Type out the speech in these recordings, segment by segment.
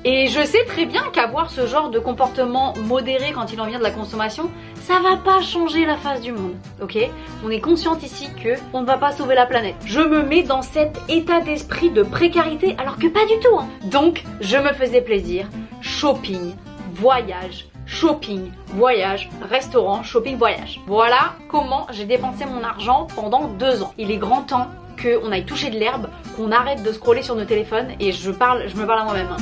Et je sais très bien qu'avoir ce genre de comportement modéré quand il en vient de la consommation, ça va pas changer la face du monde, ok? On est consciente ici que on ne va pas sauver la planète. Je me mets dans cet état d'esprit de précarité alors que pas du tout, hein. Donc je me faisais plaisir, shopping, voyage, shopping, voyage, restaurant, shopping, voyage. Voilà comment j'ai dépensé mon argent pendant 2 ans. Il est grand temps qu'on aille toucher de l'herbe, qu'on arrête de scroller sur nos téléphones et je me parle à moi-même, hein.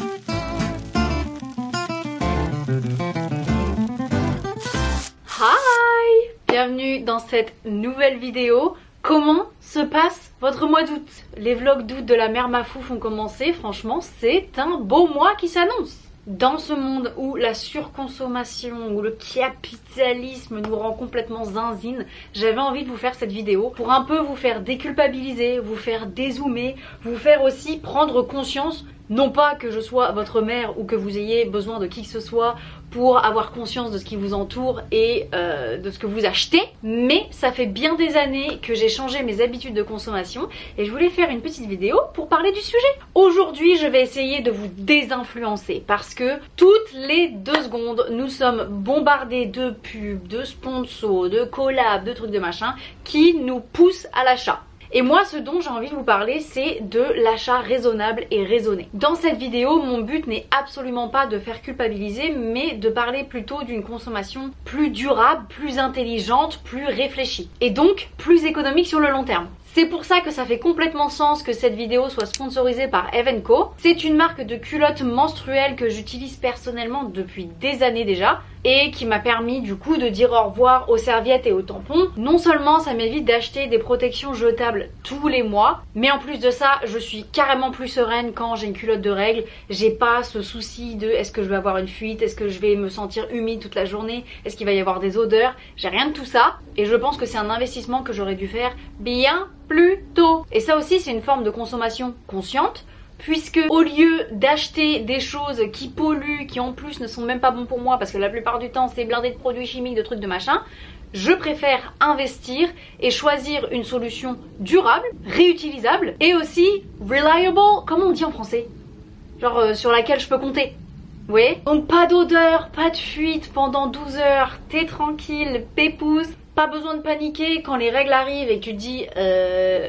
Hi! Bienvenue dans cette nouvelle vidéo. Comment se passe votre mois d'août? Les vlogs d'août de la mère Mafouf ont commencé, franchement c'est un beau mois qui s'annonce. Dans ce monde où la surconsommation, où le capitalisme nous rend complètement zinzine, j'avais envie de vous faire cette vidéo pour un peu vous faire déculpabiliser, vous faire dézoomer, vous faire aussi prendre conscience, non pas que je sois votre mère ou que vous ayez besoin de qui que ce soit pour avoir conscience de ce qui vous entoure et de ce que vous achetez, mais ça fait bien des années que j'ai changé mes habitudes de consommation et je voulais faire une petite vidéo pour parler du sujet. Aujourd'hui, je vais essayer de vous désinfluencer parce que toutes les 2 secondes, nous sommes bombardés de pubs, de sponsors, de collabs, de trucs de machin qui nous poussent à l'achat. Et moi, ce dont j'ai envie de vous parler, c'est de l'achat raisonnable et raisonné. Dans cette vidéo, mon but n'est absolument pas de faire culpabiliser, mais de parler plutôt d'une consommation plus durable, plus intelligente, plus réfléchie. Et donc, plus économique sur le long terme. C'est pour ça que ça fait complètement sens que cette vidéo soit sponsorisée par Evenco. C'est une marque de culottes menstruelles que j'utilise personnellement depuis des années déjà et qui m'a permis du coup de dire au revoir aux serviettes et aux tampons. Non seulement ça m'évite d'acheter des protections jetables tous les mois, mais en plus de ça, je suis carrément plus sereine quand j'ai une culotte de règles. J'ai pas ce souci de est-ce que je vais avoir une fuite, est-ce que je vais me sentir humide toute la journée, est-ce qu'il va y avoir des odeurs. J'ai rien de tout ça et je pense que c'est un investissement que j'aurais dû faire bien plus tôt. Et ça aussi c'est une forme de consommation consciente, puisque au lieu d'acheter des choses qui polluent, qui en plus ne sont même pas bons pour moi parce que la plupart du temps c'est blindé de produits chimiques, de trucs de machin, je préfère investir et choisir une solution durable, réutilisable et aussi reliable, comment on dit en français? Genre sur laquelle je peux compter. Oui. Donc pas d'odeur, pas de fuite pendant 12 heures, t'es tranquille, pépouze. Pas besoin de paniquer quand les règles arrivent et que tu te dis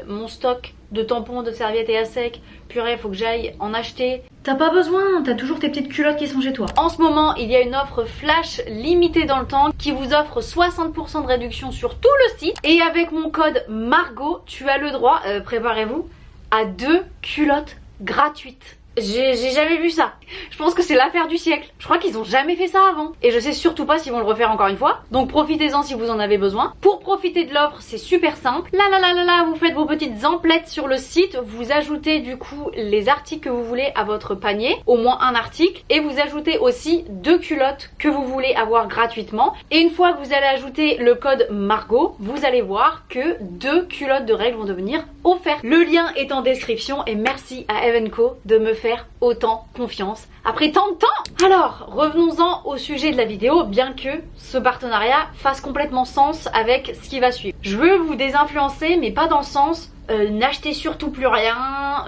mon stock de tampons, de serviettes est à sec, purée faut que j'aille en acheter. T'as pas besoin, t'as toujours tes petites culottes qui sont chez toi. En ce moment il y a une offre flash limitée dans le temps qui vous offre 60% de réduction sur tout le site. Et avec mon code Margot, tu as le droit, préparez-vous, à 2 culottes gratuites. J'ai jamais vu ça. Je pense que c'est l'affaire du siècle. Je crois qu'ils ont jamais fait ça avant. Et je sais surtout pas s'ils vont le refaire encore une fois. Donc profitez-en si vous en avez besoin. Pour profiter de l'offre, c'est super simple. Là, vous faites vos petites emplettes sur le site. Vous ajoutez du coup les articles que vous voulez à votre panier. Au moins un article. Et vous ajoutez aussi 2 culottes que vous voulez avoir gratuitement. Et une fois que vous allez ajouter le code Margot, vous allez voir que 2 culottes de règles vont devenir offertes. Le lien est en description et merci à Evenco de me faire autant confiance après tant de temps. Alors revenons-en au sujet de la vidéo, bien que ce partenariat fasse complètement sens avec ce qui va suivre. Je veux vous désinfluencer, mais pas dans le sens n'achetez surtout plus rien,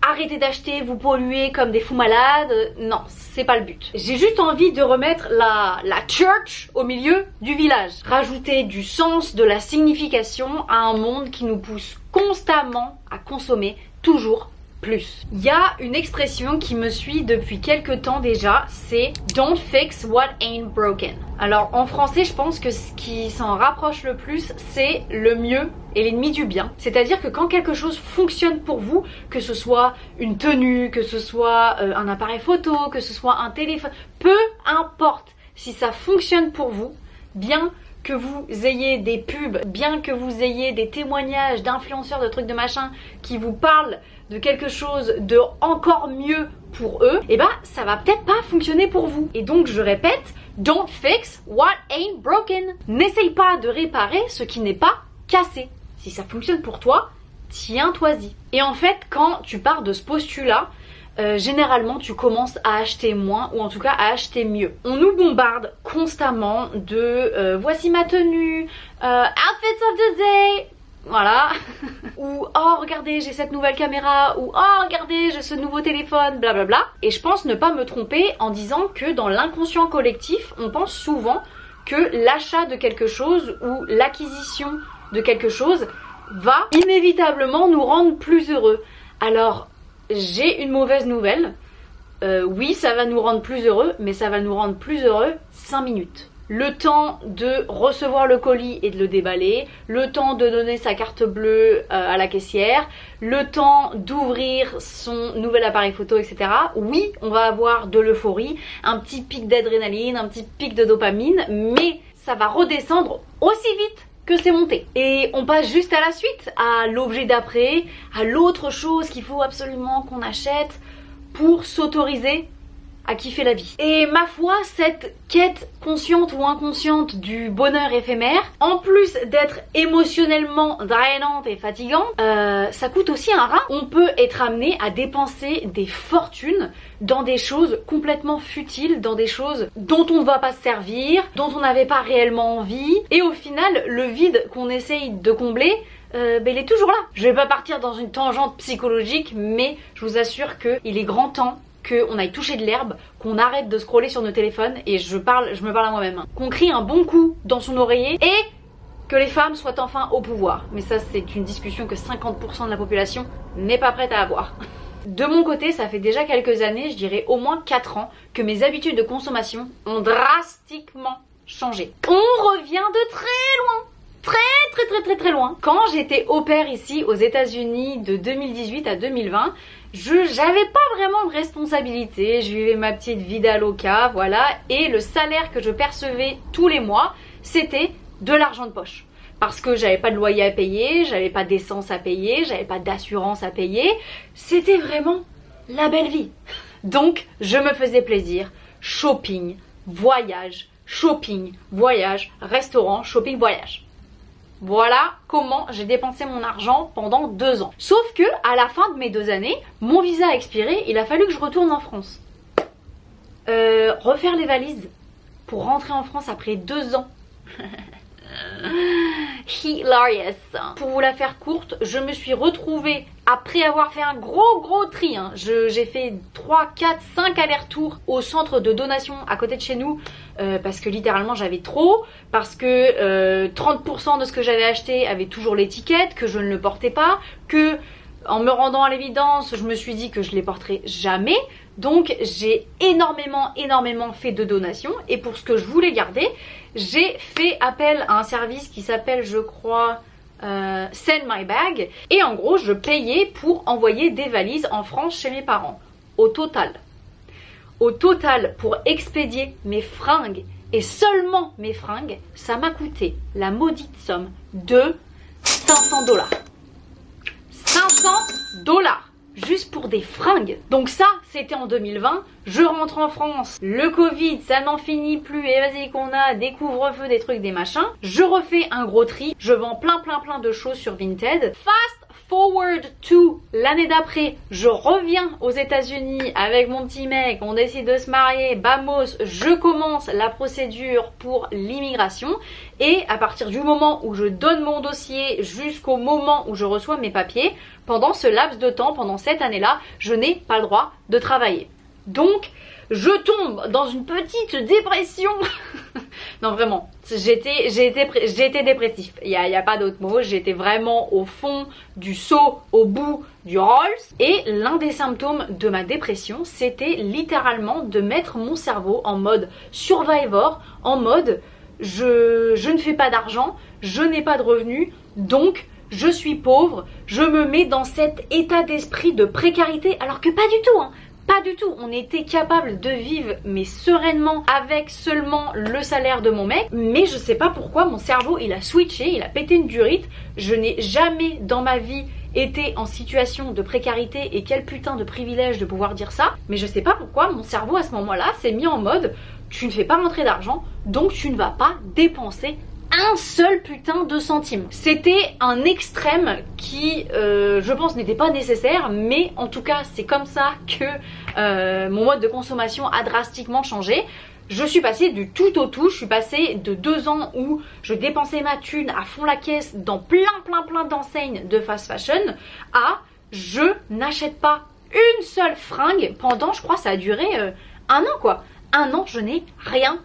arrêtez d'acheter, vous polluez comme des fous malades. Non, c'est pas le but. J'ai juste envie de remettre la church au milieu du village. Rajouter du sens, de la signification à un monde qui nous pousse constamment à consommer toujours plus. Il y a une expression qui me suit depuis quelques temps déjà, c'est Don't fix what ain't broken. Alors en français, je pense que ce qui s'en rapproche le plus, c'est le mieux est l'ennemi du bien. C'est-à-dire que quand quelque chose fonctionne pour vous, que ce soit une tenue, que ce soit un appareil photo, que ce soit un téléphone, peu importe, si ça fonctionne pour vous, bien que vous ayez des pubs, bien que vous ayez des témoignages d'influenceurs, de trucs de machin qui vous parlent de quelque chose de encore mieux pour eux, et bah ça va peut-être pas fonctionner pour vous. Et donc je répète, don't fix what ain't broken. N'essaye pas de réparer ce qui n'est pas cassé. Si ça fonctionne pour toi, tiens-toi-y. Et en fait, quand tu pars de ce postulat, généralement tu commences à acheter moins ou en tout cas à acheter mieux. On nous bombarde constamment de voici ma tenue, outfits of the day, voilà. Ou oh regardez j'ai cette nouvelle caméra, ou oh regardez j'ai ce nouveau téléphone, blablabla. Et je pense ne pas me tromper en disant que dans l'inconscient collectif, on pense souvent que l'achat de quelque chose ou l'acquisition de quelque chose va inévitablement nous rendre plus heureux. Alors j'ai une mauvaise nouvelle. Oui, ça va nous rendre plus heureux, mais ça va nous rendre plus heureux 5 minutes. Le temps de recevoir le colis et de le déballer, le temps de donner sa carte bleue à la caissière, le temps d'ouvrir son nouvel appareil photo, etc. Oui, on va avoir de l'euphorie, un petit pic d'adrénaline, un petit pic de dopamine, mais ça va redescendre aussi vite que c'est monté. Et on passe juste à la suite, à l'objet d'après, à l'autre chose qu'il faut absolument qu'on achète pour s'autoriser à kiffer la vie. Et ma foi, cette quête consciente ou inconsciente du bonheur éphémère, en plus d'être émotionnellement drainante et fatigante, ça coûte aussi un rein. On peut être amené à dépenser des fortunes dans des choses complètement futiles, dans des choses dont on ne va pas se servir, dont on n'avait pas réellement envie, et au final, le vide qu'on essaye de combler, il est toujours là. Je vais pas partir dans une tangente psychologique, mais je vous assure qu'il est grand temps qu'on aille toucher de l'herbe, qu'on arrête de scroller sur nos téléphones, et je me parle à moi-même, qu'on crie un bon coup dans son oreiller et que les femmes soient enfin au pouvoir. Mais ça, c'est une discussion que 50% de la population n'est pas prête à avoir. De mon côté, ça fait déjà quelques années, je dirais au moins 4 ans, que mes habitudes de consommation ont drastiquement changé. On revient de très loin. Très loin. Quand j'étais au pair ici aux États-Unis de 2018 à 2020, j'avais pas vraiment de responsabilité, je vivais ma petite vida loca, voilà, et le salaire que je percevais tous les mois, c'était de l'argent de poche. Parce que j'avais pas de loyer à payer, j'avais pas d'essence à payer, j'avais pas d'assurance à payer, c'était vraiment la belle vie. Donc je me faisais plaisir, shopping, voyage, restaurant, shopping, voyage. Voilà comment j'ai dépensé mon argent pendant 2 ans. Sauf que à la fin de mes 2 années, mon visa a expiré, il a fallu que je retourne en France. Refaire les valises pour rentrer en France après 2 ans. Hilarious. Pour vous la faire courte, je me suis retrouvée après avoir fait un gros tri. J'ai fait 3, 4, 5 allers-retours au centre de donation à côté de chez nous parce que littéralement j'avais trop, parce que 30% de ce que j'avais acheté avait toujours l'étiquette, que je ne le portais pas, que en me rendant à l'évidence, je me suis dit que je les porterais jamais. Donc j'ai énormément fait de donations, et pour ce que je voulais garder, j'ai fait appel à un service qui s'appelle, je crois, Send My Bag, et en gros je payais pour envoyer des valises en France chez mes parents. Au total, pour expédier mes fringues, et seulement mes fringues, ça m'a coûté la maudite somme de 500 $. 500 $, juste pour des fringues. Donc ça, c'était en 2020. Je rentre en France, le Covid, ça n'en finit plus, et vas-y qu'on a des couvre-feux, des trucs, des machins. Je refais un gros tri, je vends plein de choses sur Vinted. Fast forward to l'année d'après, je reviens aux États-Unis avec mon petit mec, on décide de se marier, bamos, je commence la procédure pour l'immigration, et à partir du moment où je donne mon dossier jusqu'au moment où je reçois mes papiers, pendant ce laps de temps, pendant cette année-là, je n'ai pas le droit de travailler. Donc, je tombe dans une petite dépression. Non, vraiment, j'ai été dépressif. Il y a pas d'autre mot. J'étais vraiment au fond du seau, au bout du Rolls. Et l'un des symptômes de ma dépression, c'était littéralement de mettre mon cerveau en mode survivor, en mode je ne fais pas d'argent, je n'ai pas de revenus, donc je suis pauvre, je me mets dans cet état d'esprit de précarité, alors que pas du tout, hein. Pas du tout, on était capable de vivre mais sereinement avec seulement le salaire de mon mec, mais je sais pas pourquoi mon cerveau il a switché, il a pété une durite. Je n'ai jamais dans ma vie été en situation de précarité, et quel putain de privilège de pouvoir dire ça, mais je sais pas pourquoi mon cerveau à ce moment-là s'est mis en mode tu ne fais pas rentrer d'argent, donc tu ne vas pas dépenser un seul putain de centime. C'était un extrême qui, je pense, n'était pas nécessaire, mais en tout cas, c'est comme ça que mon mode de consommation a drastiquement changé. Je suis passée du tout au tout, je suis passée de 2 ans où je dépensais ma thune à fond la caisse dans plein d'enseignes de fast fashion à je n'achète pas une seule fringue pendant, je crois ça a duré 1 an quoi. 1 an, je n'ai rien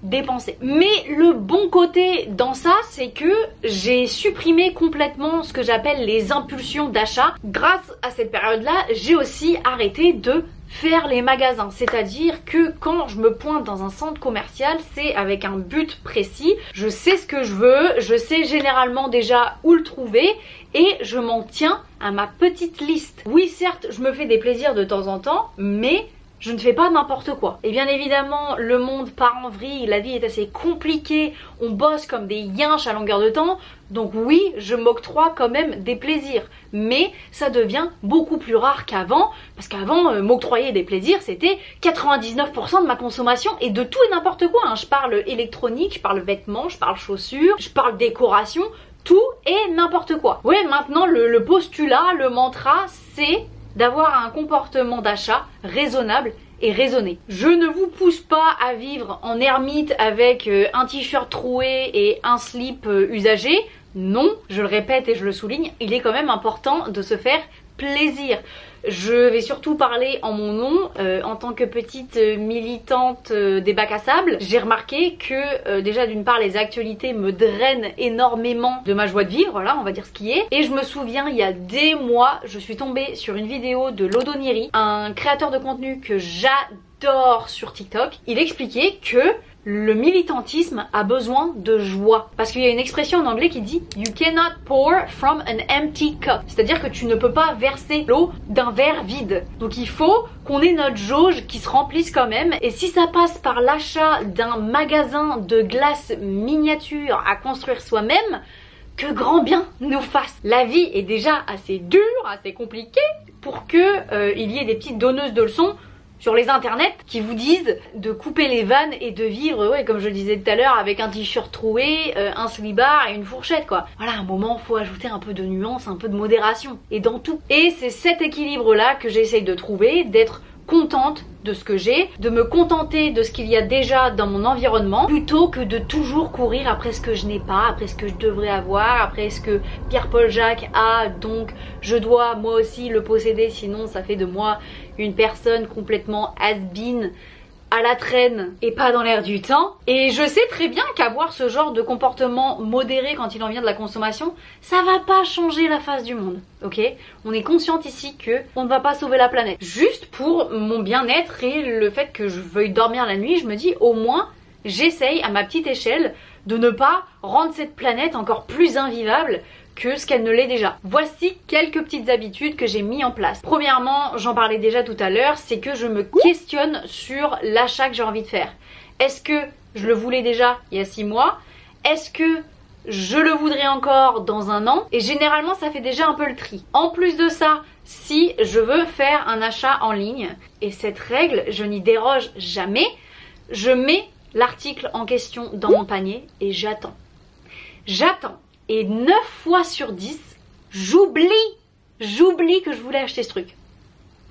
dépensé. Mais le bon côté dans ça, c'est que j'ai supprimé complètement ce que j'appelle les impulsions d'achat. Grâce à cette période-là, j'ai aussi arrêté de faire les magasins. C'est-à-dire que quand je me pointe dans un centre commercial, c'est avec un but précis. Je sais ce que je veux, je sais généralement déjà où le trouver et je m'en tiens à ma petite liste. Oui, certes, je me fais des plaisirs de temps en temps, mais je ne fais pas n'importe quoi. Et bien évidemment, le monde part en vrille, la vie est assez compliquée, on bosse comme des yinches à longueur de temps, donc oui, je m'octroie quand même des plaisirs. Mais ça devient beaucoup plus rare qu'avant, parce qu'avant, m'octroyer des plaisirs, c'était 99% de ma consommation, et de tout et n'importe quoi, hein. Je parle électronique, je parle vêtements, je parle chaussures, je parle décoration, tout et n'importe quoi. Ouais, maintenant, le postulat, le mantra, c'est d'avoir un comportement d'achat raisonnable et raisonné. Je ne vous pousse pas à vivre en ermite avec un t-shirt troué et un slip usagé. Non, je le répète et je le souligne, il est quand même important de se faire plaisir. Je vais surtout parler en mon nom, en tant que petite militante des bacs à sable. J'ai remarqué que déjà d'une part les actualités me drainent énormément de ma joie de vivre, voilà on va dire ce qui est. Et je me souviens il y a des mois, je suis tombée sur une vidéo de Lodoniri, un créateur de contenu que j'adore sur TikTok. Il expliquait que le militantisme a besoin de joie. Parce qu'il y a une expression en anglais qui dit You cannot pour from an empty cup. C'est-à-dire que tu ne peux pas verser l'eau d'un verre vide. Donc il faut qu'on ait notre jauge qui se remplisse quand même. Et si ça passe par l'achat d'un magasin de glace miniature à construire soi-même, que grand bien nous fasse. La vie est déjà assez dure, assez compliquée pour que il y ait des petites donneuses de leçons sur les internets qui vous disent de couper les vannes et de vivre, ouais, comme je disais tout à l'heure, avec un t-shirt troué, un slibard et une fourchette quoi. Voilà, à un moment faut ajouter un peu de nuance, un peu de modération et dans tout. Et c'est cet équilibre là que j'essaye de trouver, d'être contente de ce que j'ai, de me contenter de ce qu'il y a déjà dans mon environnement plutôt que de toujours courir après ce que je n'ai pas, après ce que je devrais avoir, après ce que Pierre-Paul Jacques a, donc je dois moi aussi le posséder, sinon ça fait de moi une personne complètement has-been, à la traîne et pas dans l'air du temps. Et je sais très bien qu'avoir ce genre de comportement modéré quand il en vient de la consommation, ça va pas changer la face du monde, ok? On est consciente ici que on ne va pas sauver la planète. Juste pour mon bien-être et le fait que je veuille dormir la nuit, je me dis au moins j'essaye à ma petite échelle de ne pas rendre cette planète encore plus invivable que ce qu'elle ne l'est déjà. Voici quelques petites habitudes que j'ai mis en place. Premièrement, j'en parlais déjà tout à l'heure, c'est que je me questionne sur l'achat que j'ai envie de faire. Est-ce que je le voulais déjà il y a 6 mois? Est-ce que je le voudrais encore dans 1 an? Et généralement, ça fait déjà un peu le tri. En plus de ça, si je veux faire un achat en ligne, et cette règle, je n'y déroge jamais, je mets l'article en question dans mon panier et j'attends. J'attends. Et 9 fois sur 10, j'oublie que je voulais acheter ce truc.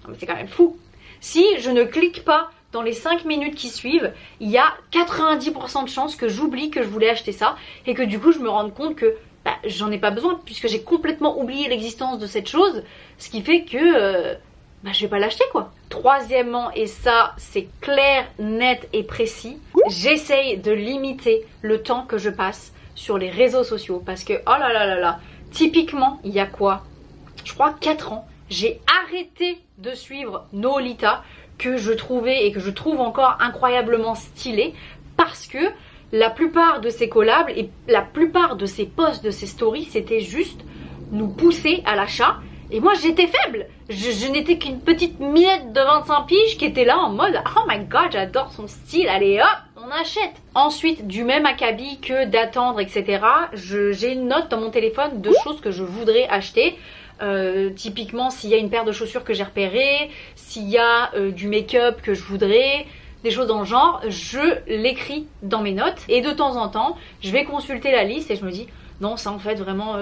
Non, mais c'est quand même fou. Si je ne clique pas dans les 5 minutes qui suivent, il y a 90% de chances que j'oublie que je voulais acheter ça et que du coup je me rende compte que j'en ai pas besoin puisque j'ai complètement oublié l'existence de cette chose, ce qui fait que je vais pas l'acheter quoi. Troisièmement, et ça c'est clair, net et précis, j'essaye de limiter le temps que je passe sur les réseaux sociaux parce que oh là là là là, typiquement il y a quoi, je crois 4 ans, j'ai arrêté de suivre Noolita que je trouvais et que je trouve encore incroyablement stylé parce que la plupart de ses collabs et la plupart de ses posts, de ses stories, c'était juste nous pousser à l'achat. Et moi j'étais faible, je n'étais qu'une petite miette de 25 piges qui était là en mode oh my god j'adore son style, allez hop on achète. Ensuite du même acabit que d'attendre etc, j'ai une note dans mon téléphone de choses que je voudrais acheter. Typiquement s'il y a une paire de chaussures que j'ai repérée, s'il y a du make-up que je voudrais, des choses dans le genre, je l'écris dans mes notes et de temps en temps je vais consulter la liste et je me dis non ça en fait vraiment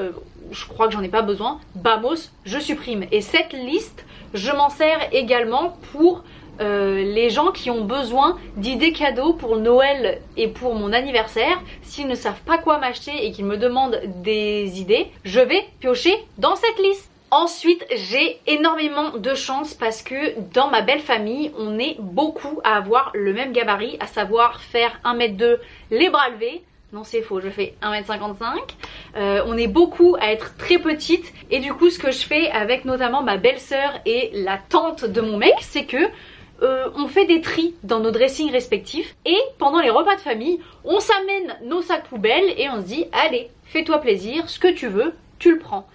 je crois que j'en ai pas besoin, bamos, je supprime. Et cette liste je m'en sers également pour les gens qui ont besoin d'idées cadeaux pour Noël et pour mon anniversaire. S'ils ne savent pas quoi m'acheter et qu'ils me demandent des idées, je vais piocher dans cette liste. Ensuite, j'ai énormément de chance parce que dans ma belle famille, on est beaucoup à avoir le même gabarit, à savoir faire 1m2 les bras levés. Non, c'est faux, je fais 1m55. On est beaucoup à être très petite et du coup, ce que je fais avec notamment ma belle-sœur et la tante de mon mec, c'est que on fait des tris dans nos dressings respectifs et pendant les repas de famille, on s'amène nos sacs poubelles et on se dit allez, fais-toi plaisir, ce que tu veux, tu le prends.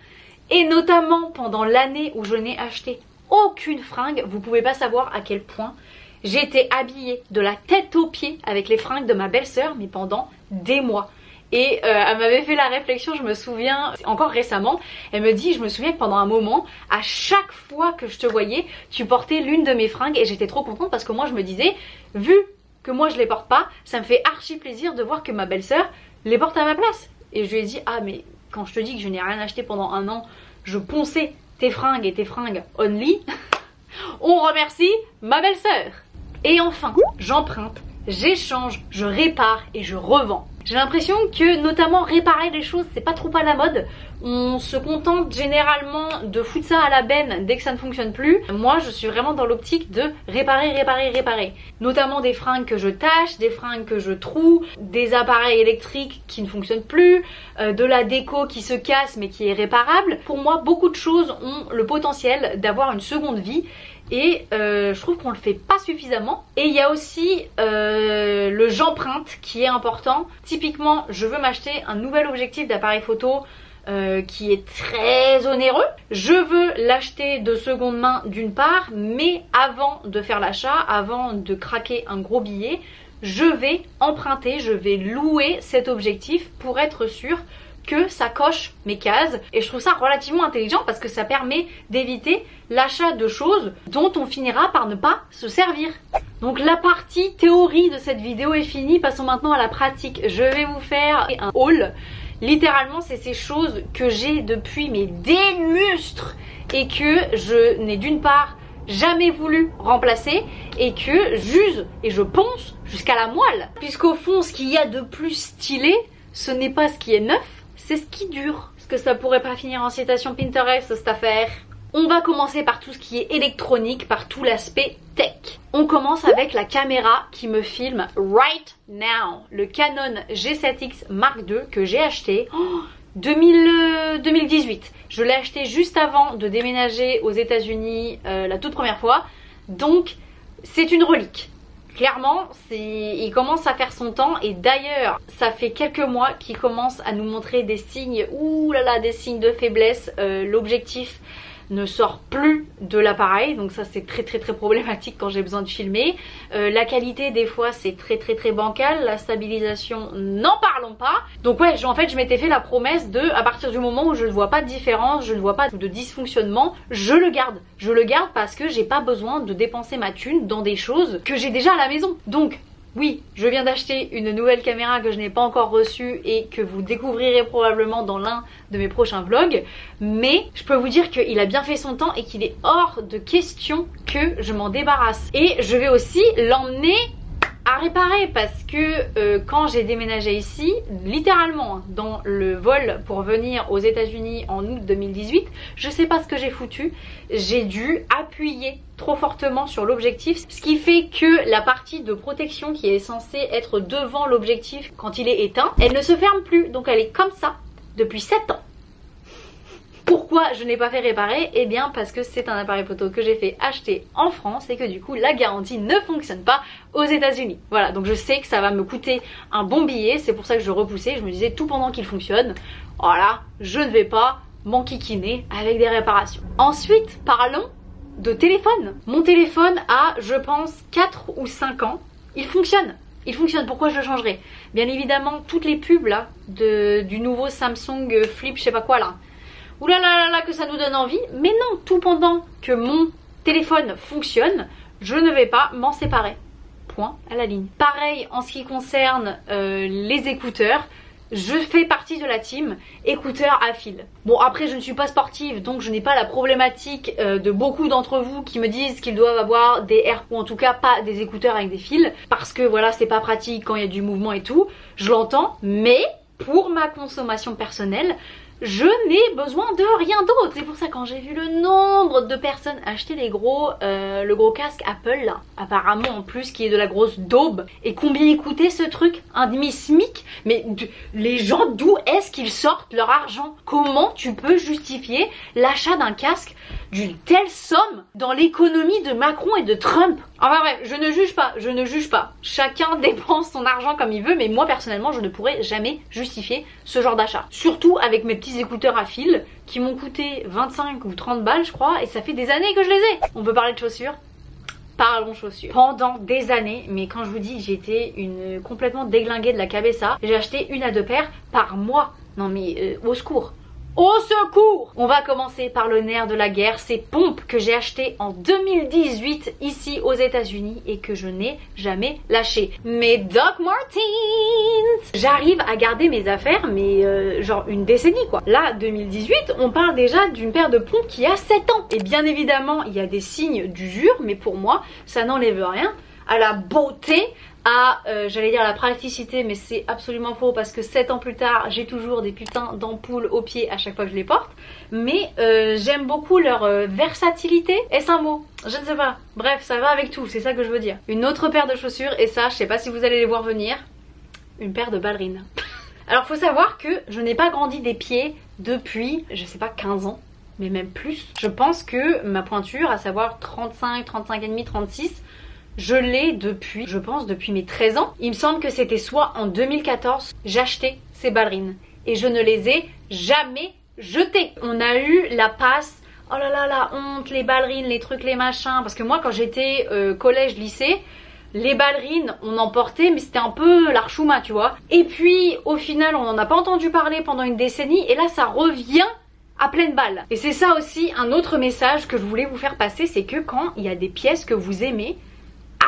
Et notamment pendant l'année où je n'ai acheté aucune fringue, vous pouvez pas savoir à quel point j'ai été habillée de la tête aux pieds avec les fringues de ma belle-sœur, mais pendant des mois. Et elle m'avait fait la réflexion, je me souviens, encore récemment, elle me dit, je me souviens que pendant un moment, à chaque fois que je te voyais, tu portais l'une de mes fringues et j'étais trop contente parce que moi je me disais, vu que moi je les porte pas, ça me fait archi plaisir de voir que ma belle-sœur les porte à ma place. Et je lui ai dit, ah mais quand je te dis que je n'ai rien acheté pendant un an, je ponçais tes fringues et tes fringues only. On remercie ma belle-sœur. Et enfin, j'emprunte, j'échange, je répare et je revends. J'ai l'impression que notamment réparer les choses, c'est pas trop à la mode. On se contente généralement de foutre ça à la benne dès que ça ne fonctionne plus. Moi, je suis vraiment dans l'optique de réparer. Notamment des fringues que je tâche, des fringues que je troue, des appareils électriques qui ne fonctionnent plus, de la déco qui se casse mais qui est réparable. Pour moi, beaucoup de choses ont le potentiel d'avoir une seconde vie. Et je trouve qu'on le fait pas suffisamment. Et il y a aussi le j'emprunte qui est important. Typiquement, je veux m'acheter un nouvel objectif d'appareil photo qui est très onéreux. Je veux l'acheter de seconde main d'une part, mais avant de faire l'achat, avant de craquer un gros billet, je vais emprunter, je vais louer cet objectif pour être sûre que ça coche mes cases. Et je trouve ça relativement intelligent parce que ça permet d'éviter l'achat de choses dont on finira par ne pas se servir. Donc la partie théorie de cette vidéo est finie, passons maintenant à la pratique. Je vais vous faire un haul. Littéralement, c'est ces choses que j'ai depuis des lustres et que je n'ai d'une part jamais voulu remplacer et que j'use et je ponce jusqu'à la moelle. Puisqu'au fond, ce qu'il y a de plus stylé, ce n'est pas ce qui est neuf, c'est ce qui dure. Est-ce que ça pourrait pas finir en citation Pinterest cette affaire? On va commencer par tout ce qui est électronique, par tout l'aspect tech. On commence avec la caméra qui me filme right now. Le Canon G7X Mark II que j'ai acheté 2018. Je l'ai acheté juste avant de déménager aux États-Unis la toute première fois. Donc c'est une relique. Clairement, il commence à faire son temps et d'ailleurs, ça fait quelques mois qu'il commence à nous montrer des signes, des signes de faiblesse. L'objectif ne sort plus de l'appareil, donc ça c'est très problématique quand j'ai besoin de filmer. La qualité des fois c'est très bancal, la stabilisation n'en parlons pas. Donc ouais, en fait je m'étais fait la promesse de, à partir du moment où je ne vois pas de différence, je ne vois pas de dysfonctionnement, je le garde. Je le garde parce que j'ai pas besoin de dépenser ma thune dans des choses que j'ai déjà à la maison. Donc oui, je viens d'acheter une nouvelle caméra que je n'ai pas encore reçue et que vous découvrirez probablement dans l'un de mes prochains vlogs. Mais je peux vous dire qu'il a bien fait son temps et qu'il est hors de question que je m'en débarrasse. Et je vais aussi l'emmener à réparer parce que quand j'ai déménagé ici, littéralement dans le vol pour venir aux États-Unis en août 2018, je sais pas ce que j'ai foutu, j'ai dû appuyer trop fortement sur l'objectif, ce qui fait que la partie de protection qui est censée être devant l'objectif quand il est éteint, elle ne se ferme plus, donc elle est comme ça depuis 7 ans. Pourquoi je n'ai pas fait réparer? Eh bien parce que c'est un appareil photo que j'ai fait acheter en France et que du coup la garantie ne fonctionne pas aux États-Unis. Voilà, donc je sais que ça va me coûter un bon billet, c'est pour ça que je repoussais, je me disais tout pendant qu'il fonctionne, voilà, je ne vais pas m'enquiquiner avec des réparations. Ensuite, parlons de téléphone. Mon téléphone a, je pense, 4 ou 5 ans, il fonctionne. Il fonctionne, pourquoi je le changerais? Bien évidemment, toutes les pubs là, du nouveau Samsung Flip, je sais pas quoi là, oulala que ça nous donne envie, mais non, tout pendant que mon téléphone fonctionne, je ne vais pas m'en séparer. Point à la ligne. Pareil en ce qui concerne les écouteurs, je fais partie de la team écouteurs à fil. Bon, après je ne suis pas sportive, donc je n'ai pas la problématique de beaucoup d'entre vous qui me disent qu'ils doivent avoir des ou en tout cas pas des écouteurs avec des fils, parce que voilà, c'est pas pratique quand il y a du mouvement et tout. Je l'entends, mais pour ma consommation personnelle, je n'ai besoin de rien d'autre. C'est pour ça quand j'ai vu le nombre de personnes acheter le gros casque Apple là, apparemment en plus qui est de la grosse daube, et combien il coûtait ce truc, un demi-smic, mais les gens d'où est-ce qu'ils sortent leur argent? Comment tu peux justifier l'achat d'un casque d'une telle somme dans l'économie de Macron et de Trump? Enfin bref, je ne juge pas. Chacun dépense son argent comme il veut, mais moi personnellement je ne pourrais jamais justifier ce genre d'achat. Surtout avec mes petits écouteurs à fil qui m'ont coûté 25 ou 30 balles je crois, et ça fait des années que je les ai. On peut parler de chaussures? Parlons chaussures. Pendant des années, mais quand je vous dis j'étais complètement déglinguée de la cabessa, j'ai acheté 1 à 2 paires par mois. Non mais au secours. Au secours! On va commencer par le nerf de la guerre, ces pompes que j'ai achetées en 2018 ici aux États-Unis et que je n'ai jamais lâchées. Mes Doc Martens! J'arrive à garder mes affaires, mais genre une décennie quoi. Là, 2018, on parle déjà d'une paire de pompes qui a 7 ans. Et bien évidemment, il y a des signes d'usure, mais pour moi, ça n'enlève rien à la beauté, j'allais dire la praticité, mais c'est absolument faux parce que 7 ans plus tard j'ai toujours des putains d'ampoules aux pieds à chaque fois que je les porte. Mais j'aime beaucoup leur versatilité. Est-ce un mot? Je ne sais pas. Bref, ça va avec tout, c'est ça que je veux dire. Une autre paire de chaussures, et ça je sais pas si vous allez les voir venir, une paire de ballerines. Alors faut savoir que je n'ai pas grandi des pieds depuis, je sais pas, 15 ans, mais même plus. Je pense que ma pointure, à savoir 35, 35 et demi, 36, je l'ai depuis, je pense, depuis mes 13 ans. Il me semble que c'était soit en 2014, j'achetais ces ballerines et je ne les ai jamais jetées. On a eu la passe, oh là là, la honte, les ballerines, les trucs, les machins. Parce que moi, quand j'étais collège, lycée, les ballerines, on en portait, mais c'était un peu l'archouma, tu vois. Et puis, au final, on n'en a pas entendu parler pendant une décennie et là, ça revient à pleine balle. Et c'est ça aussi un autre message que je voulais vous faire passer, c'est que quand il y a des pièces que vous aimez,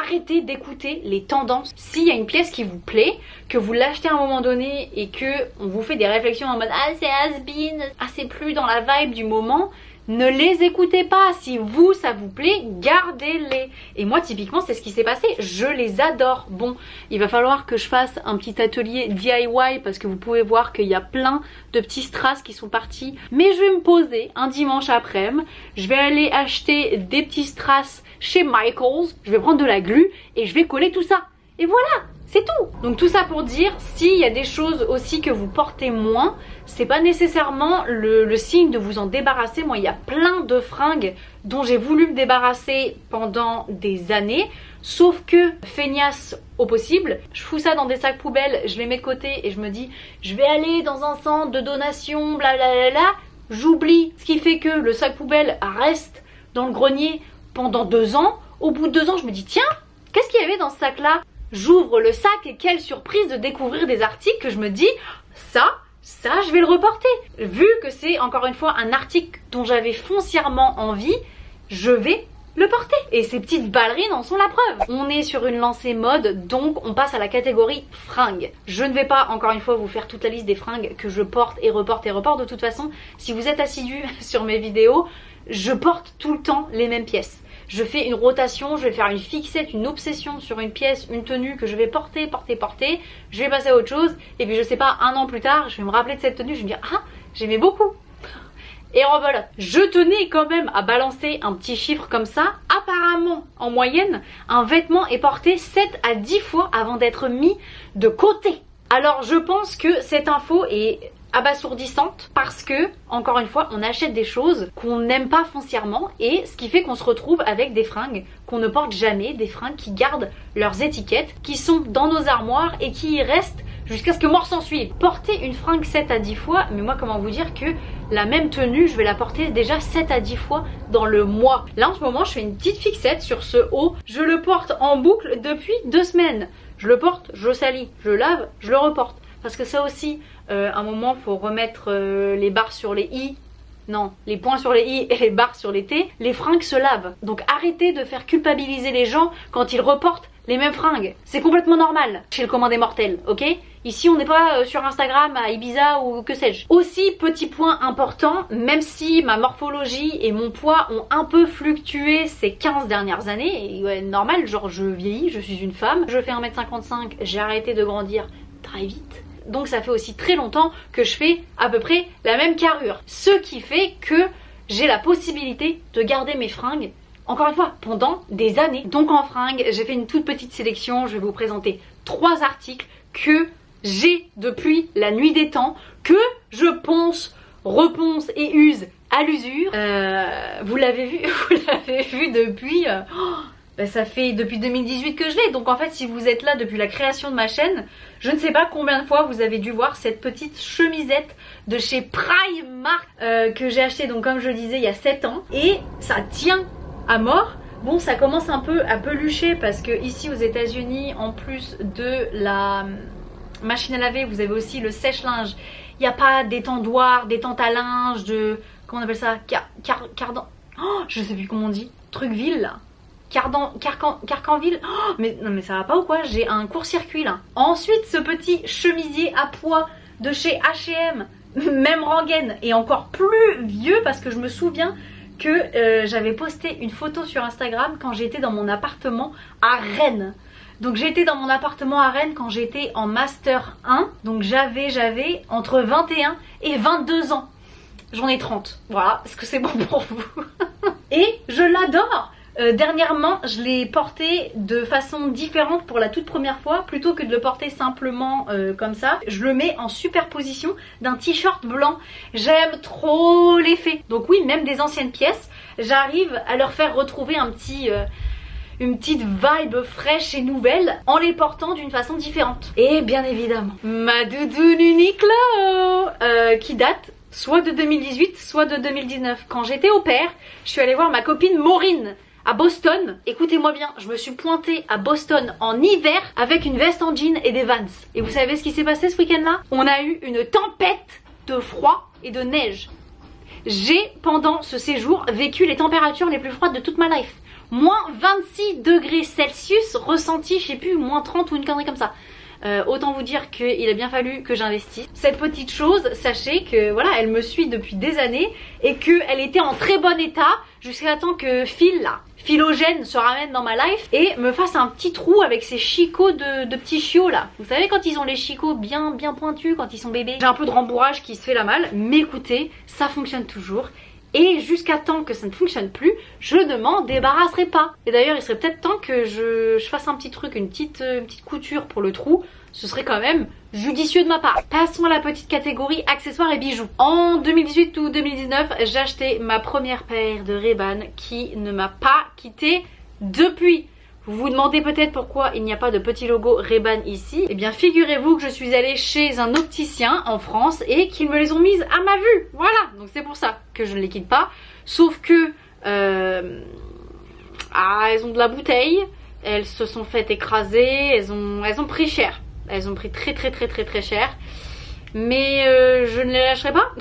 arrêtez d'écouter les tendances. S'il y a une pièce qui vous plaît, que vous l'achetez à un moment donné et que on vous fait des réflexions en mode ah c'est has-been, ah c'est plus dans la vibe du moment, ne les écoutez pas. Si vous ça vous plaît, gardez-les. Et moi typiquement c'est ce qui s'est passé, je les adore. Bon, il va falloir que je fasse un petit atelier DIY parce que vous pouvez voir qu'il y a plein de petits strass qui sont partis. Mais je vais me poser un dimanche après-midi, je vais aller acheter des petits strass chez Michaels, je vais prendre de la glu et je vais coller tout ça. Et voilà, c'est tout. Donc tout ça pour dire, s'il y a des choses aussi que vous portez moins, c'est pas nécessairement le signe de vous en débarrasser. Moi il y a plein de fringues dont j'ai voulu me débarrasser pendant des années, sauf que feignasse au possible, je fous ça dans des sacs poubelles, je les mets de côté et je me dis je vais aller dans un centre de donation, blablabla, j'oublie, ce qui fait que le sac poubelle reste dans le grenier pendant 2 ans. Au bout de 2 ans je me dis tiens, qu'est-ce qu'il y avait dans ce sac là? J'ouvre le sac et quelle surprise de découvrir des articles que je me dis ça je vais le reporter. Vu que c'est encore une fois un article dont j'avais foncièrement envie, je vais le porter. Et ces petites ballerines en sont la preuve. On est sur une lancée mode, donc on passe à la catégorie fringues. Je ne vais pas encore une fois vous faire toute la liste des fringues que je porte et reporte et reporte. De toute façon, si vous êtes assidus sur mes vidéos, je porte tout le temps les mêmes pièces. Je fais une rotation, je vais faire une fixette, une obsession sur une pièce, une tenue que je vais porter, je vais passer à autre chose, et puis je sais pas, 1 an plus tard, je vais me rappeler de cette tenue, je vais me dire ah, j'aimais beaucoup. Et rebelote. Je tenais quand même à balancer un petit chiffre comme ça. Apparemment, en moyenne, un vêtement est porté 7 à 10 fois avant d'être mis de côté. Alors je pense que cette info est abasourdissante parce que, encore une fois, on achète des choses qu'on n'aime pas foncièrement et ce qui fait qu'on se retrouve avec des fringues qu'on ne porte jamais, des fringues qui gardent leurs étiquettes, qui sont dans nos armoires et qui y restent jusqu'à ce que mort s'en suive. Porter une fringue 7 à 10 fois, mais moi comment vous dire que la même tenue, je vais la porter déjà 7 à 10 fois dans le mois. Là en ce moment, je fais une petite fixette sur ce haut, je le porte en boucle depuis 2 semaines. Je le porte, je le salis, je le lave, je le reporte. Parce que ça aussi, un moment, faut remettre les barres sur les i. Non, les points sur les i et les barres sur les t. Les fringues se lavent. Donc arrêtez de faire culpabiliser les gens quand ils reportent les mêmes fringues. C'est complètement normal chez le commun des mortels, ok? Ici on n'est pas sur Instagram à Ibiza ou que sais-je. Aussi, petit point important, même si ma morphologie et mon poids ont un peu fluctué ces 15 dernières années, et ouais, normal, genre je vieillis, je suis une femme, je fais 1m55, j'ai arrêté de grandir très vite. Donc ça fait aussi très longtemps que je fais à peu près la même carrure. Ce qui fait que j'ai la possibilité de garder mes fringues, encore une fois, pendant des années. Donc en fringues, j'ai fait une toute petite sélection, je vais vous présenter 3 articles que j'ai depuis la nuit des temps, que je ponce, reponce et use à l'usure. Vous l'avez vu depuis... ça fait depuis 2018 que je l'ai. Donc en fait, si vous êtes là depuis la création de ma chaîne, je ne sais pas combien de fois vous avez dû voir cette petite chemisette de chez Primark que j'ai acheté, donc comme je le disais, il y a 7 ans. Et ça tient à mort. Bon, ça commence un peu à pelucher parce que ici aux États-Unis, en plus de la machine à laver, vous avez aussi le sèche-linge. Il n'y a pas d'étendoir, d'étente à linge, de... comment on appelle ça, cardan... Oh, je sais plus comment on dit. Trucville là. Carcanville. Oh, mais non mais ça va pas ou quoi? J'ai un court-circuit là. Ensuite, ce petit chemisier à pois de chez H&M, même rengaine, et encore plus vieux parce que je me souviens que j'avais posté une photo sur Instagram quand j'étais dans mon appartement à Rennes. Donc j'étais dans mon appartement à Rennes quand j'étais en Master 1. Donc j'avais entre 21 et 22 ans. J'en ai 30. Voilà, est-ce que c'est bon pour vous? Et je l'adore. Dernièrement, je l'ai porté de façon différente pour la toute première fois. Plutôt que de le porter simplement comme ça, je le mets en superposition d'un t-shirt blanc. J'aime trop l'effet. Donc oui, même des anciennes pièces, j'arrive à leur faire retrouver un petit... une petite vibe fraîche et nouvelle en les portant d'une façon différente. Et bien évidemment, ma doudoune Uniqlo qui date soit de 2018, soit de 2019. Quand j'étais au pair, je suis allée voir ma copine Maureen à Boston. Écoutez-moi bien, je me suis pointée à Boston en hiver avec une veste en jean et des Vans. Et vous savez ce qui s'est passé ce week-end-là? On a eu une tempête de froid et de neige. J'ai, pendant ce séjour, vécu les températures les plus froides de toute ma life. Moins 26 degrés Celsius ressenti, je sais plus, moins 30 ou une connerie comme ça. Autant vous dire qu'il a bien fallu que j'investisse. Cette petite chose, sachez que voilà, elle me suit depuis des années et qu'elle était en très bon état jusqu'à temps que Phil, là, Philogène, se ramène dans ma life et me fasse un petit trou avec ses chicots de petits chiots là. Vous savez quand ils ont les chicots bien pointus quand ils sont bébés. J'ai un peu de rembourrage qui se fait la malle, mais écoutez, ça fonctionne toujours. Et jusqu'à temps que ça ne fonctionne plus, je ne m'en débarrasserai pas. Et d'ailleurs, il serait peut-être temps que je fasse un petit truc, une petite couture pour le trou. Ce serait quand même judicieux de ma part. Passons à la petite catégorie accessoires et bijoux. En 2018 ou 2019, j'ai acheté ma première paire de Ray-Ban qui ne m'a pas quittée depuis. Vous vous demandez peut-être pourquoi il n'y a pas de petit logo Ray-Ban ici. Eh bien figurez-vous que je suis allée chez un opticien en France et qu'ils me les ont mises à ma vue. Voilà, donc c'est pour ça que je ne les quitte pas. Sauf que elles ont de la bouteille, elles se sont faites écraser, elles ont pris cher. Elles ont pris très cher. Mais je ne les lâcherai pas.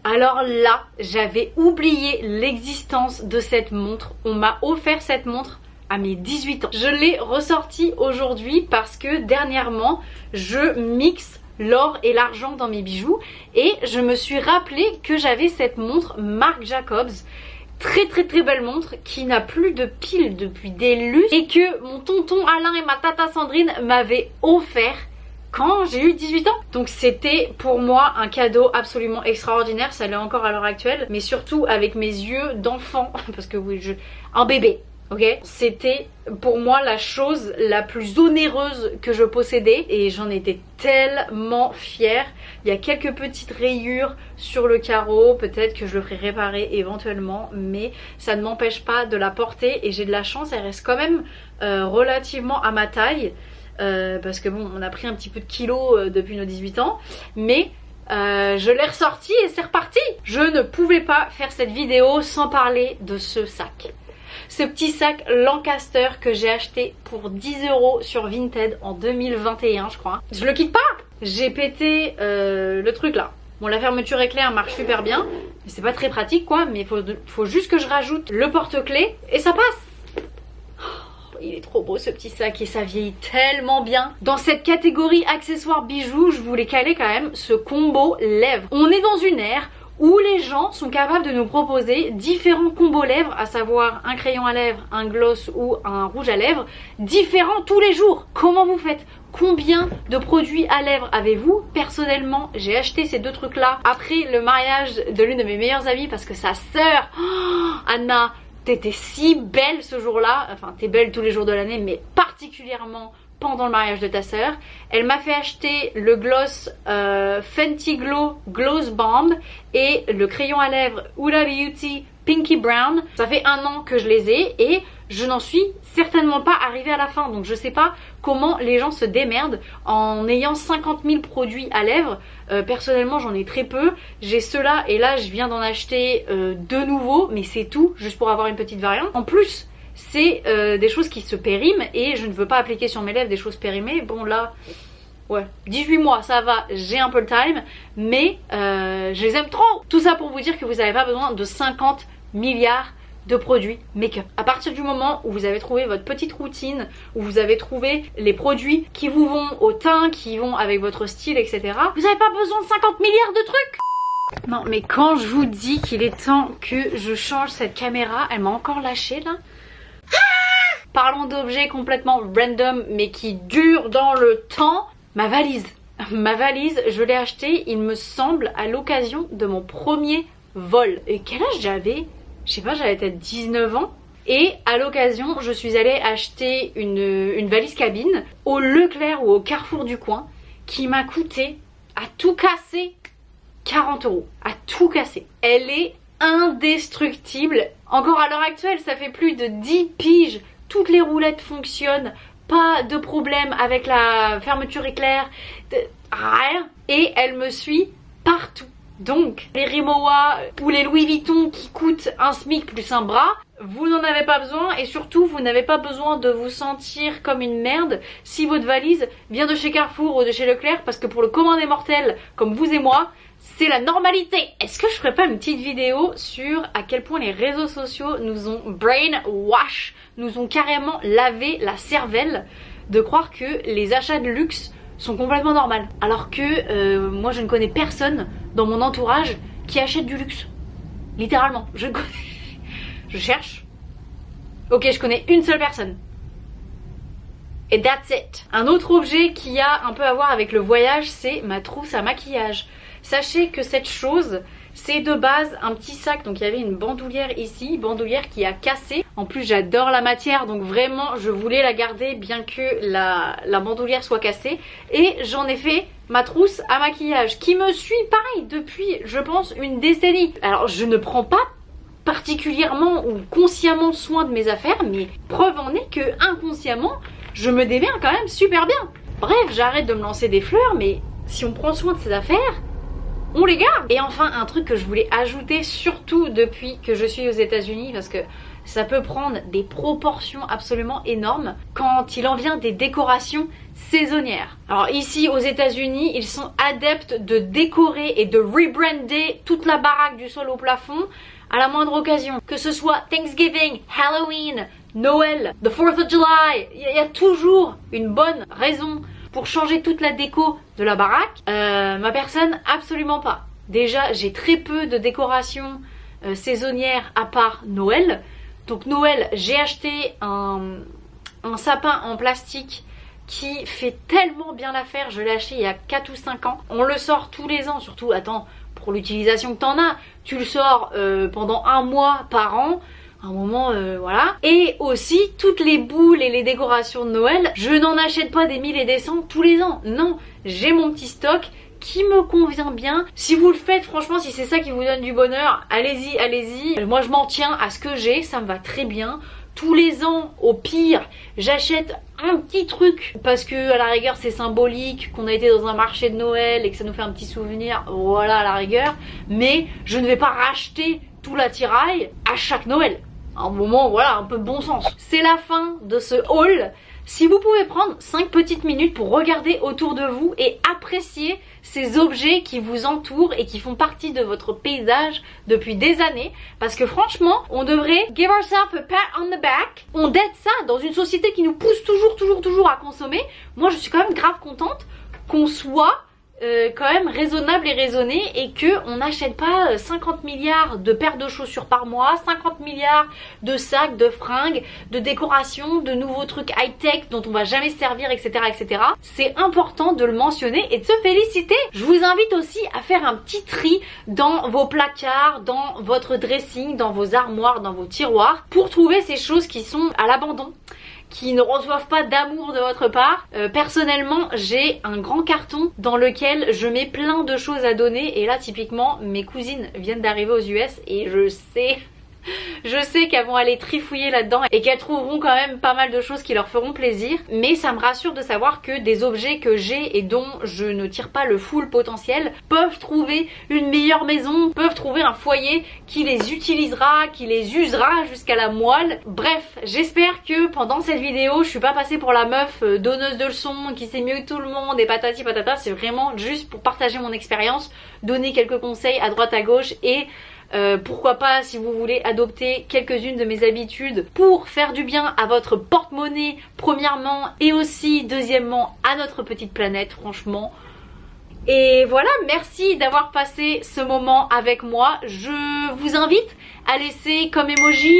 Alors là, j'avais oublié l'existence de cette montre. On m'a offert cette montre à mes 18 ans. Je l'ai ressortie aujourd'hui parce que dernièrement, je mixe l'or et l'argent dans mes bijoux et je me suis rappelé que j'avais cette montre Marc Jacobs, très belle montre qui n'a plus de pile depuis des lustres et que mon tonton Alain et ma tata Sandrine m'avaient offert quand j'ai eu 18 ans. Donc c'était pour moi un cadeau absolument extraordinaire, ça l'est encore à l'heure actuelle, mais surtout avec mes yeux d'enfant, parce que oui, un bébé. Ok, c'était pour moi la chose la plus onéreuse que je possédais et j'en étais tellement fière. Il y a quelques petites rayures sur le carreau, peut-être que je le ferai réparer éventuellement, mais ça ne m'empêche pas de la porter et j'ai de la chance, elle reste quand même relativement à ma taille parce que bon, on a pris un petit peu de kilos depuis nos 18 ans, mais je l'ai ressorti et c'est reparti. Je ne pouvais pas faire cette vidéo sans parler de ce sac. Ce petit sac Lancaster que j'ai acheté pour 10 € sur Vinted en 2021 je crois. Je le quitte pas. J'ai pété le truc là. Bon, la fermeture éclair marche super bien, mais c'est pas très pratique quoi, mais faut juste que je rajoute le porte-clés et ça passe. il est trop beau ce petit sac et ça vieillit tellement bien. Dans cette catégorie accessoires bijoux, je voulais caler quand même ce combo lèvres. On est dans une ère où les gens sont capables de nous proposer différents combos lèvres, à savoir un crayon à lèvres, un gloss ou un rouge à lèvres, différents tous les jours. Comment vous faites? Combien de produits à lèvres avez-vous? Personnellement, j'ai acheté ces deux trucs-là après le mariage de l'une de mes meilleures amies parce que sa sœur, Anna, t'étais si belle ce jour-là. Enfin, t'es belle tous les jours de l'année, mais particulièrement pendant le mariage de ta sœur. Elle m'a fait acheter le gloss Fenty Glow Gloss Bomb et le crayon à lèvres Huda Beauty Pinky Brown. Ça fait 1 an que je les ai et je n'en suis certainement pas arrivée à la fin. Donc je sais pas comment les gens se démerdent en ayant 50 000 produits à lèvres. Personnellement j'en ai très peu. J'ai ceux-là et là je viens d'en acheter 2 nouveaux, mais c'est tout, juste pour avoir une petite variante. En plus c'est des choses qui se périment et je ne veux pas appliquer sur mes lèvres des choses périmées. Bon là, ouais, 18 mois ça va, j'ai un peu le time, mais je les aime trop. Tout ça pour vous dire que vous n'avez pas besoin de 50 milliards de produits make-up. À partir du moment où vous avez trouvé votre petite routine, où vous avez trouvé les produits qui vous vont au teint, qui vont avec votre style, etc., vous n'avez pas besoin de 50 milliards de trucs. Non mais quand je vous dis qu'il est temps que je change cette caméra, elle m'a encore lâché là. Parlons d'objets complètement random mais qui durent dans le temps. Ma valise. Ma valise, je l'ai achetée, il me semble, à l'occasion de mon premier vol. Et quel âge j'avais? Je sais pas, j'avais peut-être 19 ans. Et à l'occasion, je suis allée acheter une valise cabine au Leclerc ou au Carrefour du coin qui m'a coûté, à tout casser, 40 €. À tout casser. Elle est indestructible. Encore à l'heure actuelle, ça fait plus de 10 piges. Toutes les roulettes fonctionnent. Pas de problème avec la fermeture éclair. Rien. Et elle me suit partout. Donc, les Rimowa ou les Louis Vuitton qui coûtent un SMIC plus un bras, vous n'en avez pas besoin et surtout vous n'avez pas besoin de vous sentir comme une merde si votre valise vient de chez Carrefour ou de chez Leclerc, parce que pour le commun des mortels comme vous et moi, c'est la normalité. Est-ce que je ferais pas une petite vidéo sur à quel point les réseaux sociaux nous ont brainwash, nous ont carrément lavé la cervelle de croire que les achats de luxe sont complètement normales, alors que moi je ne connais personne dans mon entourage qui achète du luxe. Littéralement, je connais. Je cherche. Ok, je connais une seule personne. Et that's it. Un autre objet qui a un peu à voir avec le voyage, c'est ma trousse à maquillage. Sachez que cette chose, c'est de base un petit sac. Donc il y avait une bandoulière ici, bandoulière qui a cassé. En plus j'adore la matière, donc vraiment je voulais la garder bien que la bandoulière soit cassée. Et j'en ai fait ma trousse à maquillage qui me suit pareil depuis je pense une décennie. Alors je ne prends pas particulièrement ou consciemment soin de mes affaires, mais preuve en est que inconsciemment je me démerde quand même super bien. Bref, j'arrête de me lancer des fleurs, mais si on prend soin de ses affaires, on les garde. Et enfin un truc que je voulais ajouter, surtout depuis que je suis aux États-Unis, parce que ça peut prendre des proportions absolument énormes quand il en vient des décorations saisonnières. Alors ici aux États-Unis, ils sont adeptes de décorer et de rebrander toute la baraque du sol au plafond à la moindre occasion. Que ce soit Thanksgiving, Halloween, Noël, the 4th of July, il y a toujours une bonne raison pour changer toute la déco de la baraque. Ma personne, absolument pas. Déjà, j'ai très peu de décorations saisonnières à part Noël. Donc Noël, j'ai acheté un sapin en plastique qui fait tellement bien l'affaire. Je l'ai acheté il y a 4 ou 5 ans. On le sort tous les ans, surtout, attends, pour l'utilisation que t'en as, tu le sors pendant 1 mois par an. Un moment, voilà. Et aussi, toutes les boules et les décorations de Noël, je n'en achète pas des 1000 et des 100 tous les ans. Non, j'ai mon petit stock qui me convient bien. Si vous le faites, franchement, si c'est ça qui vous donne du bonheur, allez-y, allez-y. Moi, je m'en tiens à ce que j'ai, ça me va très bien. Tous les ans, au pire, j'achète un petit truc parce que à la rigueur c'est symbolique, qu'on a été dans un marché de Noël et que ça nous fait un petit souvenir, voilà, à la rigueur. Mais je ne vais pas racheter tout l'attirail à chaque Noël. À un moment, voilà, un peu de bon sens. C'est la fin de ce haul. Si vous pouvez prendre 5 petites minutes pour regarder autour de vous et apprécier ces objets qui vous entourent et qui font partie de votre paysage depuis des années, parce que franchement, on devrait give ourselves a pat on the back. On dette ça dans une société qui nous pousse toujours à consommer. Moi, je suis quand même grave contente qu'on soit quand même raisonnable et raisonné et que on n'achète pas 50 milliards de paires de chaussures par mois, 50 milliards de sacs, de fringues, de décorations, de nouveaux trucs high-tech dont on va jamais se servir, etc. etc. C'est important de le mentionner et de se féliciter. Je vous invite aussi à faire un petit tri dans vos placards, dans votre dressing, dans vos armoires, dans vos tiroirs pour trouver ces choses qui sont à l'abandon, qui ne reçoivent pas d'amour de votre part. Personnellement, j'ai un grand carton dans lequel je mets plein de choses à donner et là typiquement mes cousines viennent d'arriver aux US et je sais qu'elles vont aller trifouiller là-dedans et qu'elles trouveront quand même pas mal de choses qui leur feront plaisir. Mais ça me rassure de savoir que des objets que j'ai et dont je ne tire pas le full potentiel peuvent trouver une meilleure maison, peuvent trouver un foyer qui les utilisera, qui les usera jusqu'à la moelle. Bref, j'espère que pendant cette vidéo, je suis pas passée pour la meuf donneuse de leçons qui sait mieux que tout le monde et patati patata. C'est vraiment juste pour partager mon expérience, donner quelques conseils à droite à gauche et pourquoi pas, si vous voulez adopter quelques-unes de mes habitudes pour faire du bien à votre porte-monnaie premièrement et aussi deuxièmement à notre petite planète, franchement. Et voilà, merci d'avoir passé ce moment avec moi. Je vous invite à laisser comme emoji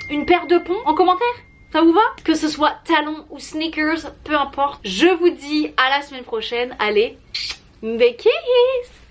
une paire de ponts en commentaire. Ça vous va? Que ce soit talons ou sneakers, peu importe. Je vous dis à la semaine prochaine. Allez, des kisses!